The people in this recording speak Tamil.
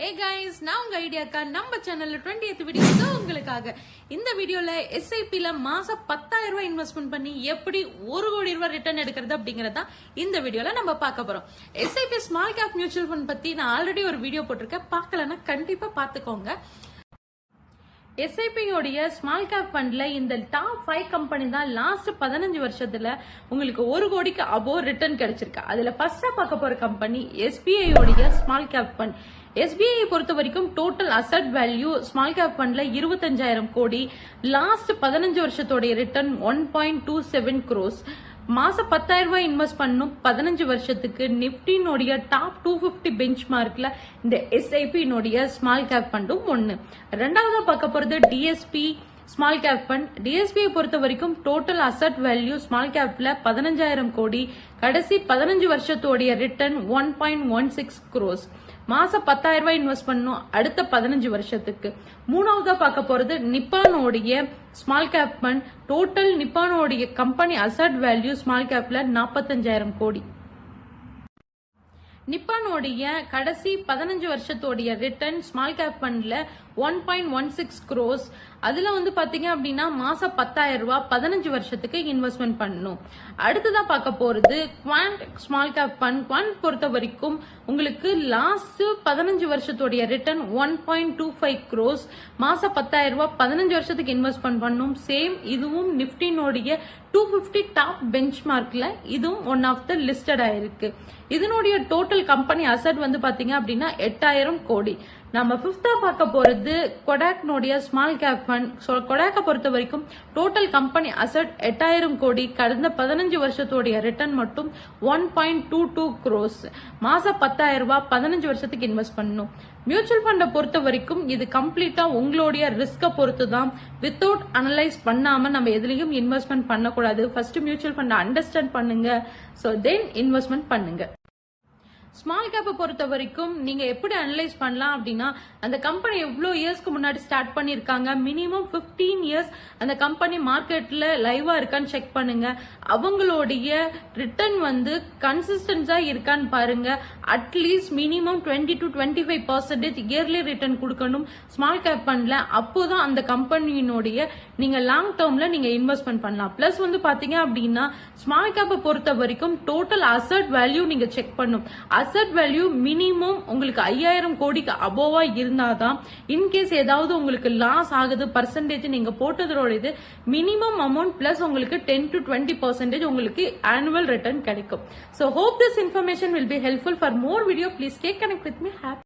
Hey guys, நான் உங்க ஐடியாக்கா நம்ம சேனல்ல 20th வீடியோ உங்களுக்காக. இந்த வீடியோல SIP ல மாசம் 10,000 ரூபாய் இன்வெஸ்ட்மெண்ட் பண்ணி எப்படி 1 கோடி ரூபாய் ரிட்டர்ன் எடுக்கிறது அப்படிங்கறத இந்த வீடியோல நம்ம பார்க்க போறோம். SIP small cap mutual fund பத்தி நான் ஆல்ரெடி ஒரு வீடியோ போட்டிருக்கேன். பார்க்கலன்னா கண்டிப்பா பாத்துக்கோங்க. SIP உடைய ஸ்மால் கேப் ஃபண்ட்ல இந்த டாப் 5 கம்பெனி தான் லாஸ்ட் 15 வருஷத்துல உங்களுக்கு 1 கோடிக்கு அபோவ் ரிட்டர்ன் கிடைச்சிருக்கு. அதுல ஃபர்ஸ்டா பார்க்க போற கம்பெனி SBI உடைய ஸ்மால் கேப் ஃபண்ட். SBI பொறுத்த வரைக்கும் total asset value small cap ஃபண்ட்ல 25,000 கோடி. லாஸ்ட் 15 வருஷத்தோட ரிட்டர்ன் 1.27 crores. மாசம் 10,000 ரூபாய் இன்வெஸ்ட் பண்ணும் 15 வருஷத்துக்கு. நிப்டினுடைய டாப் 250 பெஞ்ச் மார்க்ல இந்த SIP ஸ்மால் கேப் ஃபண்டும் ஒன்னு. ரெண்டாவதா பார்க்க போறது DSP small cap fund. DSP பொறுத்த வரைக்கும் டோட்டல் அசட் வேல்யூ ஸ்மால் கேப்ல 15,000 கோடி. கடைசி 15 வருஷத்தோடைய ரிட்டர்ன் 1.16 crores. மாசம் 10,000 ரூபாய் இன்வெஸ்ட் பண்ணும் அடுத்த 15 வருஷத்துக்கு. மூணாவதா பார்க்க போறது நிப்பானோடைய ஸ்மால் கேப் ஃபண்ட். டோட்டல் நிப்பானோடைய கம்பெனி அசட் வேல்யூ ஸ்மால் கேப்ல 45,000 கோடி. நிப்பானோடைய கடைசி 15 வருஷத்தோடைய ரிட்டர்ன் ஸ்மால் கேப் ஃபண்ட்ல 1.16 crores. அதுல பாத்தீங்க அப்படின்னா மாசம் 10,000 ரூபாய் 15 வருஷத்துக்கு இன்வெஸ்ட்மெண்ட் பண்ணணும். அடுத்ததா பார்க்க போறது quant small cap fund. Quant பொறுத்த வரைக்கும் உங்களுக்கு லாஸ்ட் 15 வருஷத்தோடைய ரிட்டர்ன் 1.25 crores. மாசம் 10,000 ரூபாய் 15 வருஷத்துக்கு இன்வெஸ்ட்மெண்ட் பண்ணணும். சேம் இதுவும் நிப்டினுடைய 250 டாப் பெஞ்ச் மார்க்ல இதுவும் ஒன் ஆஃப் த லிஸ்டட் ஆயிருக்கு. இதனுடைய டோட்டல் கம்பெனி அசட் பாத்தீங்க அப்படின்னா 8,000 கோடி. நம்ம பிப்தா பார்க்க போறது கொடாக்னுடைய ஸ்மால் கேப் ஃபண்ட். கொடாக்க பொறுத்த வரைக்கும் டோட்டல் கம்பெனி அசட் 8,000 கோடி. கடந்த 15 வருஷத்தோடைய ரிட்டர்ன் மட்டும் 1.22 crores. மாசம் 10,000 ரூபாய் 15 வருஷத்துக்கு இன்வெஸ்ட் பண்ணணும். மியூச்சுவல் ஃபண்டை பொறுத்த வரைக்கும் இது கம்ப்ளீட்டா உங்களுடைய ரிஸ்க பொறுத்து தான். வித்தவுட் அனலைஸ் பண்ணாம நம்ம எதுலயும் இன்வெஸ்ட்மெண்ட் பண்ணக்கூடாது. ஃபர்ஸ்ட் மியூச்சுவல் ஃபண்ட் அண்டர்ஸ்டாண்ட் பண்ணுங்க. சோ தென் இன்வெஸ்ட்மெண்ட் பண்ணுங்க. ஸ்மால் கேப்பை பொறுத்த வரைக்கும் நீங்க எப்படி அனலைஸ் பண்ணலாம் அப்படின்னா அந்த கம்பெனி எவ்வளவு இயர்ஸ்க்கு முன்னாடி ஸ்டார்ட் பண்ணிருக்காங்க. மினிமம் 15 இயர்ஸ் அந்த கம்பெனி மார்க்கெட்ல லைவா இருக்கான்னு செக் பண்ணுங்க. அவங்களுடைய ரிட்டர்ன் கன்சிஸ்டன்ஸா இருக்கான்னு பாருங்க. At least minimum 20 to 25% yearly return கொடுக்கணும் ஸ்மால் கேப் ஃபண்ட்ல. அப்போதான் அந்த கம்பெனியினுடைய நீங்க லாங் டேர்ம்ல நீங்க இன்வெஸ்ட்மெண்ட் பண்ணலாம். பிளஸ் பாத்தீங்க அப்படின்னா ஸ்மால் கேப்பை பொறுத்த வரைக்கும் டோட்டல் அசட் வேல்யூ நீங்க செக் பண்ணும். அசட் வேல்யூ மினிமம் உங்களுக்கு 5,000 கோடிக்கு அபோவா இருந்தாதான் இன்கேஸ் ஏதாவது உங்களுக்கு லாஸ் ஆகுது பர்சன்டேஜ் நீங்க போட்டதோட இது மினிமம் அமௌண்ட் பிளஸ் உங்களுக்கு 10 to 20% உங்களுக்கு ஆனுவல் ரிட்டர்ன் கிடைக்கும். So hope this information will be helpful. For more video please stay connect with me. Happy